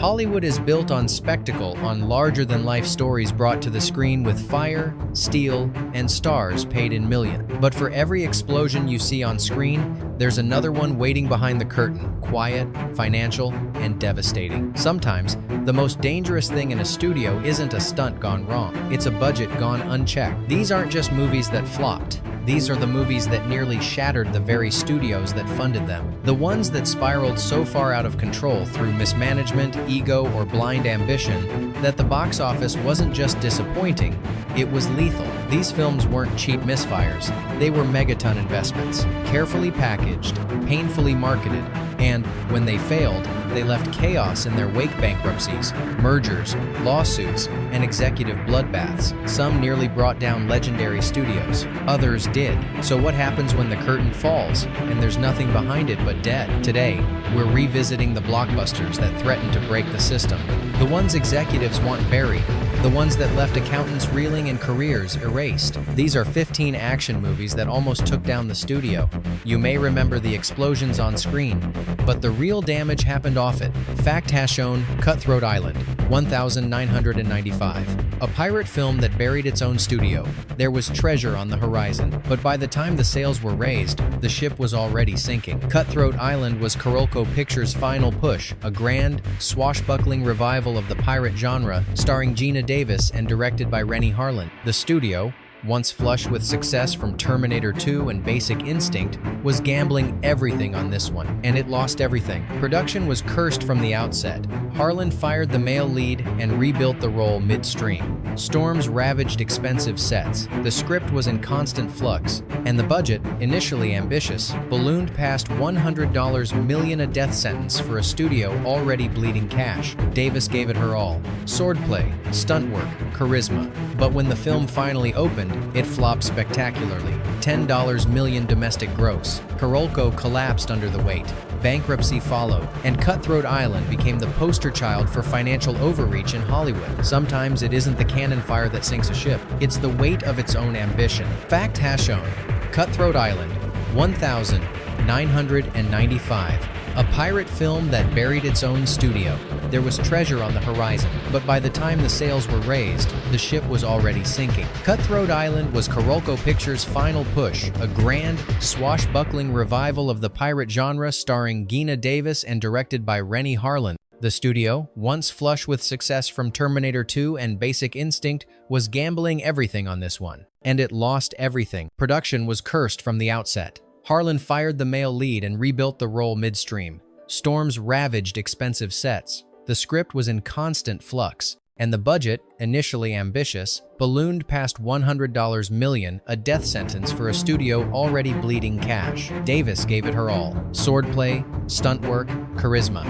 Hollywood is built on spectacle, on larger-than-life stories brought to the screen with fire, steel, and stars paid in millions. But for every explosion you see on screen, there's another one waiting behind the curtain, quiet, financial, and devastating. Sometimes, the most dangerous thing in a studio isn't a stunt gone wrong. It's a budget gone unchecked. These aren't just movies that flopped. These are the movies that nearly shattered the very studios that funded them. The ones that spiraled so far out of control through mismanagement, ego, or blind ambition that the box office wasn't just disappointing, it was lethal. These films weren't cheap misfires. They were megaton investments, carefully packaged, painfully marketed, and when they failed, they left chaos in their wake: bankruptcies, mergers, lawsuits, and executive bloodbaths. Some nearly brought down legendary studios. Others did. So what happens when the curtain falls and there's nothing behind it but dead? Today, we're revisiting the blockbusters that threatened to break the system. The ones executives want buried. The ones that left accountants reeling and careers erased. These are 15 action movies that almost took down the studio. You may remember the explosions on screen, but the real damage happened off it. Fact has shown Cutthroat Island, 1995. A pirate film that buried its own studio. There was treasure on the horizon, but by the time the sails were raised, the ship was already sinking. Cutthroat Island was Carolco Pictures' final push, a grand, swashbuckling revival of the pirate genre, starring Gina Davis and directed by Rennie Harlin. The studio, once flush with success from Terminator 2 and Basic Instinct, was gambling everything on this one, and it lost everything. Production was cursed from the outset. Harlan fired the male lead and rebuilt the role midstream. Storms ravaged expensive sets. The script was in constant flux, and the budget, initially ambitious, ballooned past $100 million, a death sentence for a studio already bleeding cash. Davis gave it her all. Swordplay, stunt work, charisma. But when the film finally opened, it flopped spectacularly. $10 million domestic gross. Carolco collapsed under the weight. Bankruptcy followed, and Cutthroat Island became the poster child for financial overreach in Hollywood. Sometimes it isn't the cannon fire that sinks a ship, it's the weight of its own ambition. Fact has shown Cutthroat Island, 1995. A pirate film that buried its own studio. There was treasure on the horizon, but by the time the sails were raised, the ship was already sinking. Cutthroat Island was Carolco Pictures' final push, a grand, swashbuckling revival of the pirate genre starring Gina Davis and directed by Rennie Harlin. The studio, once flush with success from Terminator 2 and Basic Instinct, was gambling everything on this one. And it lost everything. Production was cursed from the outset. Harlan fired the male lead and rebuilt the role midstream. Storms ravaged expensive sets. The script was in constant flux, and the budget, initially ambitious, ballooned past $100 million, a death sentence for a studio already bleeding cash. Davis gave it her all. Swordplay, stunt work, charisma.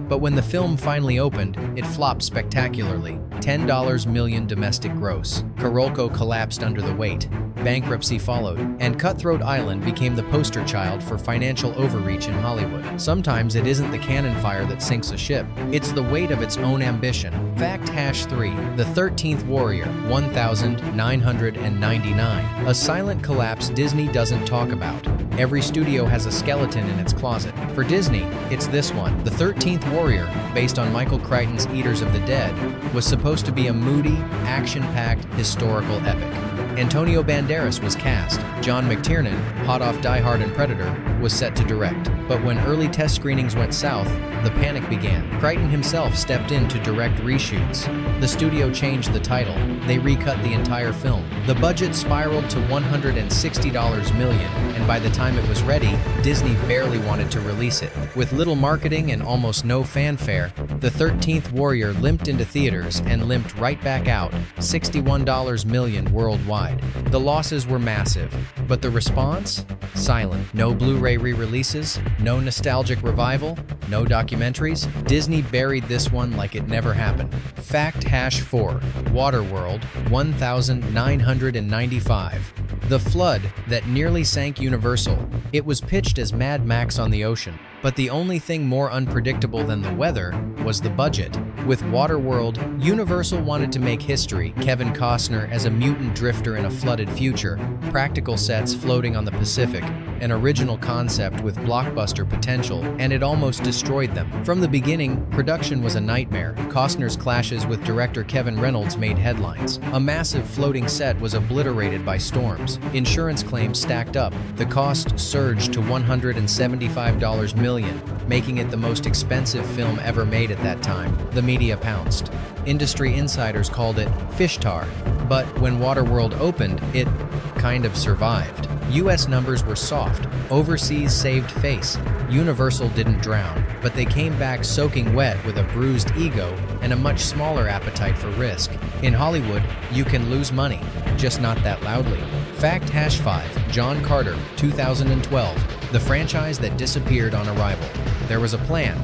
But when the film finally opened, it flopped spectacularly. $10 million domestic gross. Carolco collapsed under the weight. Bankruptcy followed, and Cutthroat Island became the poster child for financial overreach in Hollywood. Sometimes it isn't the cannon fire that sinks a ship, it's the weight of its own ambition. Fact hash 3. The 13th Warrior, 1999. A silent collapse Disney doesn't talk about. Every studio has a skeleton in its closet. For Disney, it's this one. The 13th Warrior, based on Michael Crichton's Eaters of the Dead, was supposed to be a moody, action-packed, historical epic. Antonio Banderas was cast. John McTiernan, hot off Die Hard and Predator, was set to direct. But when early test screenings went south, the panic began. Crichton himself stepped in to direct reshoots. The studio changed the title. They recut the entire film. The budget spiraled to $160 million, and by the time it was ready, Disney barely wanted to release it. With little marketing and almost no fanfare, the 13th Warrior limped into theaters and limped right back out, $61 million worldwide. The losses were massive, but the response? Silent. No Blu-ray re-releases, no nostalgic revival, no documentaries. Disney buried this one like it never happened. Fact hash 4. Waterworld, 1995. The flood that nearly sank Universal. It was pitched as Mad Max on the ocean, but the only thing more unpredictable than the weather was the budget. With Waterworld, Universal wanted to make history. Kevin Costner as a mutant drifter in a flooded future, practical sets floating on the Pacific, an original concept with blockbuster potential, and it almost destroyed them. From the beginning, production was a nightmare. Costner's clashes with director Kevin Reynolds made headlines. A massive floating set was obliterated by storms. Insurance claims stacked up. The cost surged to $175 million, making it the most expensive film ever made at that time. The media pounced. Industry insiders called it fish tar, but when Waterworld opened, it kind of survived. US numbers were soft. Overseas saved face. Universal didn't drown, but they came back soaking wet with a bruised ego and a much smaller appetite for risk. In Hollywood, you can lose money, just not that loudly. Fact #5, John Carter, 2012, the franchise that disappeared on arrival. There was a plan.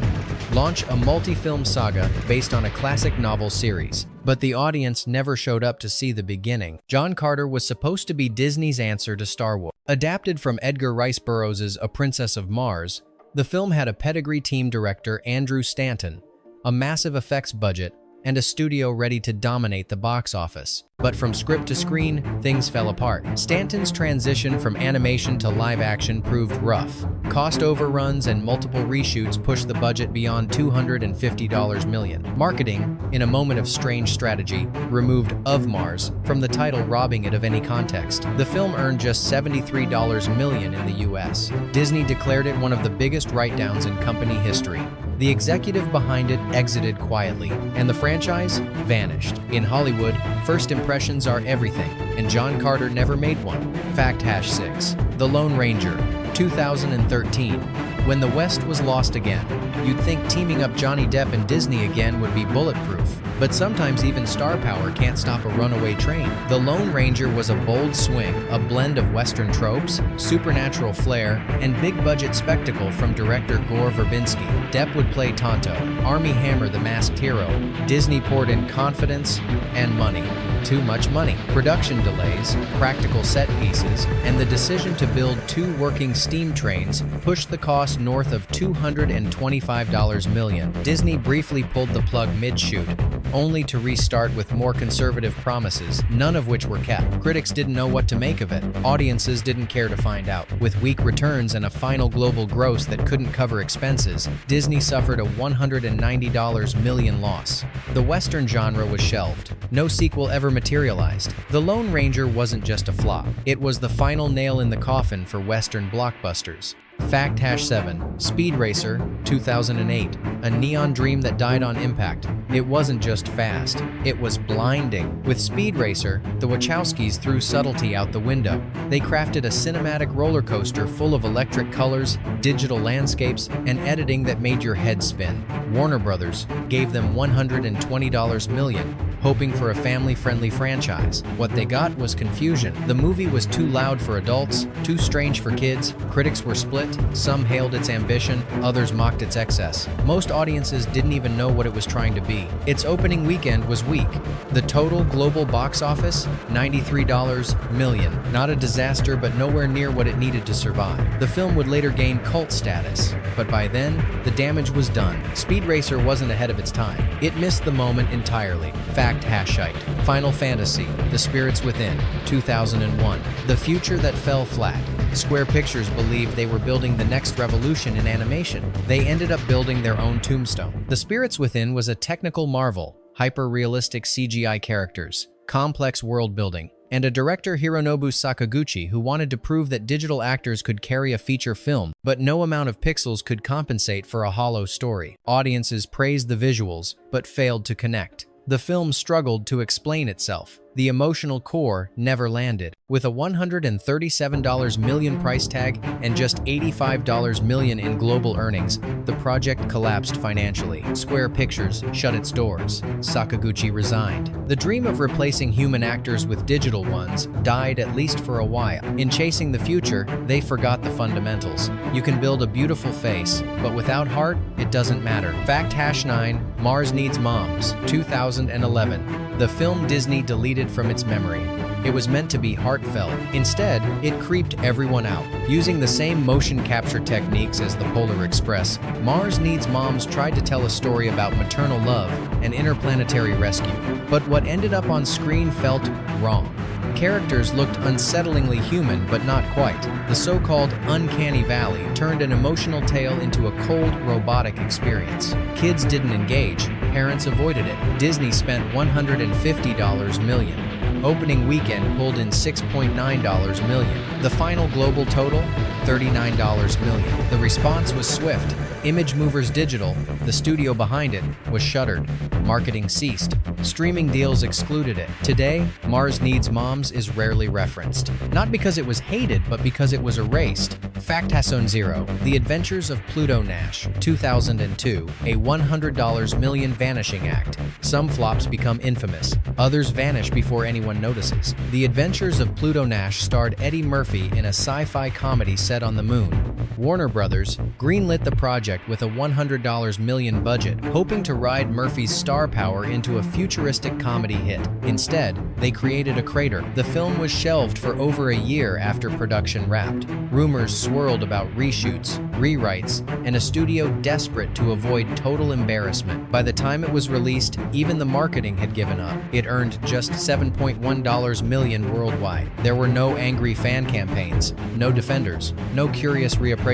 Launch a multi-film saga based on a classic novel series. But the audience never showed up to see the beginning. John Carter was supposed to be Disney's answer to Star Wars. Adapted from Edgar Rice Burroughs' A Princess of Mars, the film had a pedigree team director, Andrew Stanton, a massive effects budget, and a studio ready to dominate the box office. But from script to screen, things fell apart. Stanton's transition from animation to live action proved rough. Cost overruns and multiple reshoots pushed the budget beyond $250 million. Marketing, in a moment of strange strategy, removed "of Mars" from the title, robbing it of any context. The film earned just $73 million in the US. Disney declared it one of the biggest write-downs in company history. The executive behind it exited quietly, and the franchise vanished. In Hollywood, first impressions are everything, and John Carter never made one. Fact #6, The Lone Ranger, 2013. When the West was lost again, you'd think teaming up Johnny Depp and Disney again would be bulletproof. But sometimes even star power can't stop a runaway train. The Lone Ranger was a bold swing, a blend of Western tropes, supernatural flair, and big-budget spectacle from director Gore Verbinski. Depp would play Tonto, Armie Hammer the masked hero. Disney poured in confidence and money. Too much money. Production delays, practical set pieces, and the decision to build 2 working steam trains pushed the cost north of $225 million. Disney briefly pulled the plug mid-shoot, only to restart with more conservative promises, none of which were kept. Critics didn't know what to make of it. Audiences didn't care to find out. With weak returns and a final global gross that couldn't cover expenses, Disney suffered a $190 million loss. The Western genre was shelved. No sequel ever materialized. The Lone Ranger wasn't just a flop. It was the final nail in the coffin for Western blockbusters. Fact #7, Speed Racer, 2008, a neon dream that died on impact. It wasn't just fast, it was blinding. With Speed Racer, the Wachowskis threw subtlety out the window. They crafted a cinematic roller coaster full of electric colors, digital landscapes, and editing that made your head spin. Warner Brothers gave them $120 million, hoping for a family-friendly franchise. What they got was confusion. The movie was too loud for adults, too strange for kids. Critics were split. Some hailed its ambition, others mocked its excess. Most audiences didn't even know what it was trying to be. Its opening weekend was weak. The total global box office, $93 million. Not a disaster, but nowhere near what it needed to survive. The film would later gain cult status, but by then, the damage was done. Speed Racer wasn't ahead of its time. It missed the moment entirely. Fact #8, Final Fantasy, The Spirits Within, 2001. The future that fell flat. Square Pictures believed they were building the next revolution in animation. They ended up building their own tombstone. The Spirits Within was a technical marvel, hyper-realistic CGI characters, complex world building, and a director, Hironobu Sakaguchi, who wanted to prove that digital actors could carry a feature film, but no amount of pixels could compensate for a hollow story. Audiences praised the visuals, but failed to connect. The film struggled to explain itself. The emotional core never landed. With a $137 million price tag and just $85 million in global earnings, the project collapsed financially. Square Pictures shut its doors. Sakaguchi resigned. The dream of replacing human actors with digital ones died, at least for a while. In chasing the future, they forgot the fundamentals. You can build a beautiful face, but without heart, it doesn't matter. Fact #9, Mars Needs Moms, 2011. The film Disney deleted faded from its memory. It was meant to be heartfelt. Instead, it creeped everyone out. Using the same motion capture techniques as the Polar Express, Mars Needs Moms tried to tell a story about maternal love and interplanetary rescue. But what ended up on screen felt wrong. Characters looked unsettlingly human, but not quite. The so-called uncanny valley turned an emotional tale into a cold, robotic experience. Kids didn't engage, parents avoided it. Disney spent $150 million. Opening weekend pulled in $6.9 million. The final global total, $39 million. The response was swift. Image Movers Digital, the studio behind it, was shuttered. Marketing ceased. Streaming deals excluded it. Today, Mars Needs Moms is rarely referenced. Not because it was hated, but because it was erased. Fact Hasson Zero, The Adventures of Pluto Nash, 2002, a $100 million vanishing act. Some flops become infamous. Others vanish before anyone notices. The Adventures of Pluto Nash starred Eddie Murphy in a sci-fi comedy set on the moon. Warner Brothers greenlit the project with a $100 million budget, hoping to ride Murphy's star power into a futuristic comedy hit. Instead, they created a crater. The film was shelved for over a year after production wrapped. Rumors swirled about reshoots, rewrites, and a studio desperate to avoid total embarrassment. By the time it was released, even the marketing had given up. It earned just $7.1 million worldwide. There were no angry fan campaigns, no defenders, no curious reappraisals.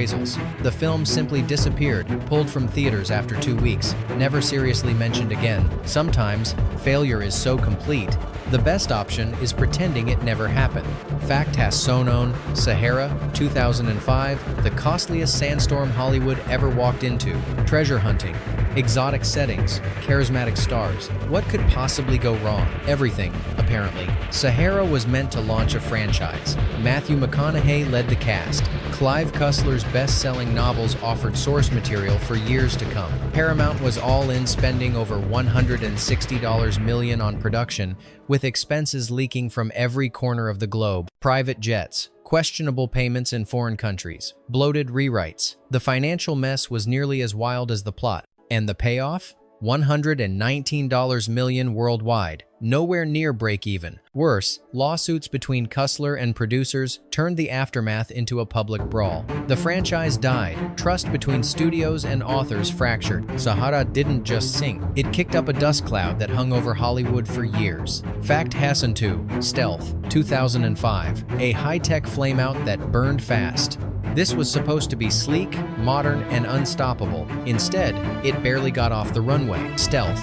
The film simply disappeared, pulled from theaters after 2 weeks, never seriously mentioned again. Sometimes, failure is so complete, the best option is pretending it never happened. Fact Hasson Sahara, 2005, the costliest sandstorm Hollywood ever walked into. Treasure hunting, exotic settings, charismatic stars. What could possibly go wrong? Everything, apparently. Sahara was meant to launch a franchise. Matthew McConaughey led the cast. Clive Cussler's best-selling novels offered source material for years to come. Paramount was all in, spending over $160 million on production, with expenses leaking from every corner of the globe. Private jets, questionable payments in foreign countries, bloated rewrites. The financial mess was nearly as wild as the plot. And the payoff? $119 million worldwide, nowhere near break-even. Worse, lawsuits between Cussler and producers turned the aftermath into a public brawl. The franchise died, trust between studios and authors fractured. Sahara didn't just sink, it kicked up a dust cloud that hung over Hollywood for years. Fact Hasson 2, Stealth, 2005, a high-tech flameout that burned fast. This was supposed to be sleek, modern, and unstoppable. Instead, it barely got off the runway. Stealth,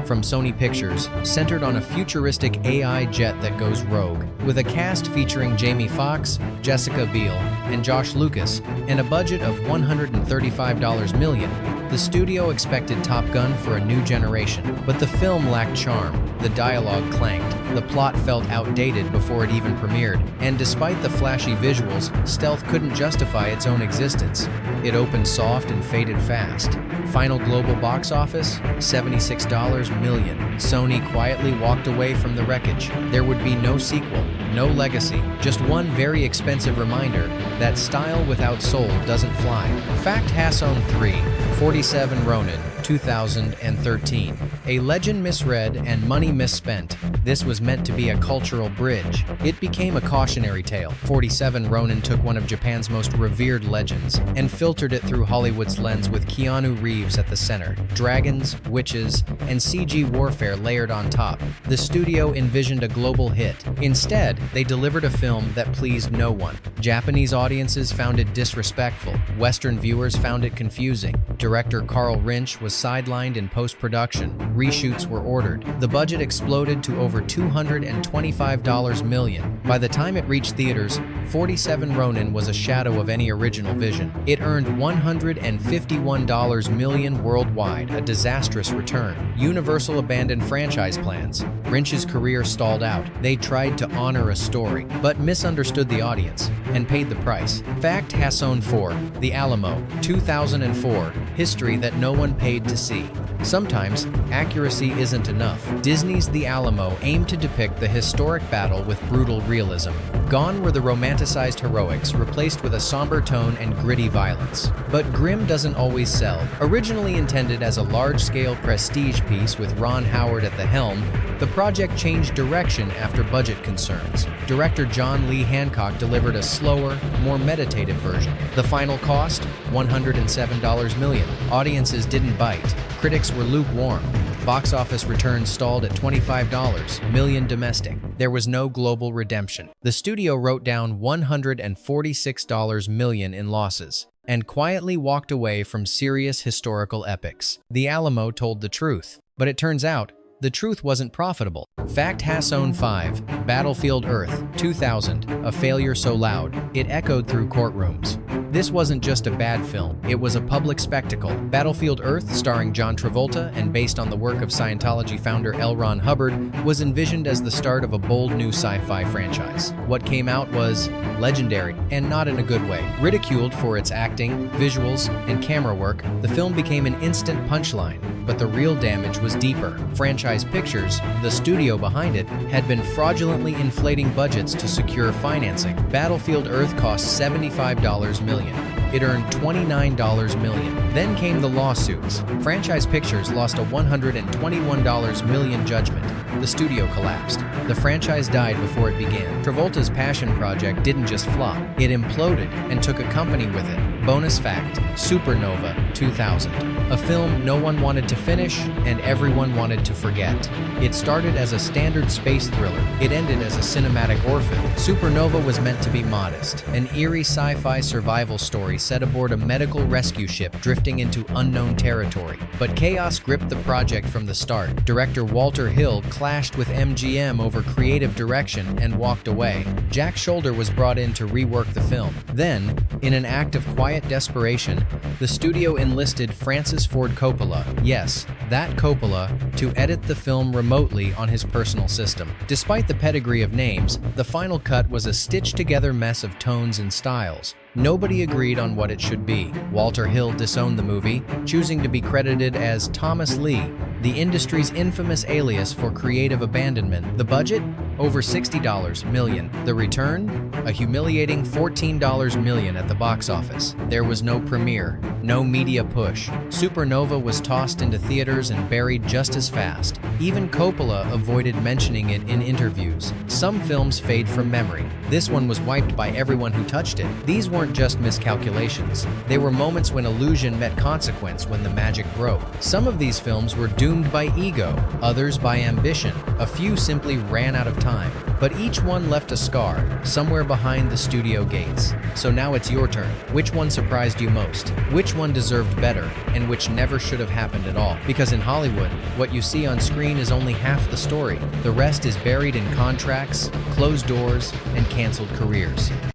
from Sony Pictures, centered on a futuristic AI jet that goes rogue. With a cast featuring Jamie Foxx, Jessica Biel, and Josh Lucas, and a budget of $135 million, the studio expected Top Gun for a new generation. But the film lacked charm. The dialogue clanked. The plot felt outdated before it even premiered. And despite the flashy visuals, Stealth couldn't justify its own existence. It opened soft and faded fast. Final global box office, $76 million. Sony quietly walked away from the wreckage. There would be no sequel, no legacy, just one very expensive reminder that style without soul doesn't fly. Fact Hasson 3, 47 Ronin, 2013. A legend misread and money misspent. This was meant to be a cultural bridge. It became a cautionary tale. 47 Ronin took one of Japan's most revered legends and filtered it through Hollywood's lens with Keanu Reeves at the center. Dragons, witches, and CG warfare layered on top. The studio envisioned a global hit. Instead, they delivered a film that pleased no one. Japanese audiences found it disrespectful. Western viewers found it confusing. Director Carl Rinch was sidelined in post-production. Reshoots were ordered. The budget exploded to over $225 million. By the time it reached theaters, 47 Ronin was a shadow of any original vision. It earned $151 million worldwide, a disastrous return. Universal abandoned franchise plans. Rinch's career stalled out. They tried to honor a story, but misunderstood the audience and paid the price. Fact Hasson 4, The Alamo, 2004, history that no one paid to see. Sometimes, accuracy isn't enough. Disney's The Alamo aimed to depict the historic battle with brutal realism. Gone were the romanticized heroics, replaced with a somber tone and gritty violence. But grim doesn't always sell. Originally intended as a large-scale prestige piece with Ron Howard at the helm, the project changed direction after budget concerns. Director John Lee Hancock delivered a slower, more meditative version. The final cost? $107 million. Audiences didn't bite. Critics were lukewarm. Box office returns stalled at $25 million domestic. There was no global redemption. The studio wrote down $146 million in losses and quietly walked away from serious historical epics. The Alamo told the truth, but it turns out the truth wasn't profitable. Fact Hasson 5, Battlefield Earth, 2000, a failure so loud, it echoed through courtrooms. This wasn't just a bad film, it was a public spectacle. Battlefield Earth, starring John Travolta and based on the work of Scientology founder L. Ron Hubbard, was envisioned as the start of a bold new sci-fi franchise. What came out was legendary, and not in a good way. Ridiculed for its acting, visuals, and camera work, the film became an instant punchline. But the real damage was deeper. Franchise Pictures, the studio behind it, had been fraudulently inflating budgets to secure financing. Battlefield Earth cost $75 million. It earned $29 million. Then came the lawsuits. Franchise Pictures lost a $121 million judgment. The studio collapsed. The franchise died before it began. Travolta's passion project didn't just flop, it imploded and took a company with it. Bonus fact, Supernova 2000. A film no one wanted to finish and everyone wanted to forget. It started as a standard space thriller. It ended as a cinematic orphan. Supernova was meant to be modest, an eerie sci-fi survival story set aboard a medical rescue ship drifting into unknown territory. But chaos gripped the project from the start. Director Walter Hill clashed with MGM over creative direction and walked away. Jack Shoulder was brought in to rework the film. Then, in an act of quiet desperation, the studio enlisted Francis Ford Coppola, yes, that Coppola, to edit the film remotely on his personal system. Despite the pedigree of names, the final cut was a stitched-together mess of tones and styles. Nobody agreed on what it should be. Walter Hill disowned the movie, choosing to be credited as Thomas Lee, the industry's infamous alias for creative abandonment. The budget? Over $60 million. The return? A humiliating $14 million at the box office. There was no premiere, no media push. Supernova was tossed into theaters and buried just as fast. Even Coppola avoided mentioning it in interviews. Some films fade from memory. This one was wiped by everyone who touched it. These weren't just miscalculations. They were moments when illusion met consequence, when the magic broke. Some of these films were doomed by ego, others by ambition. A few simply ran out of time. But each one left a scar, somewhere behind the studio gates. So now it's your turn. Which one surprised you most? Which one deserved better? And which never should have happened at all? Because in Hollywood, what you see on screen is only half the story. The rest is buried in contracts, closed doors, and canceled careers.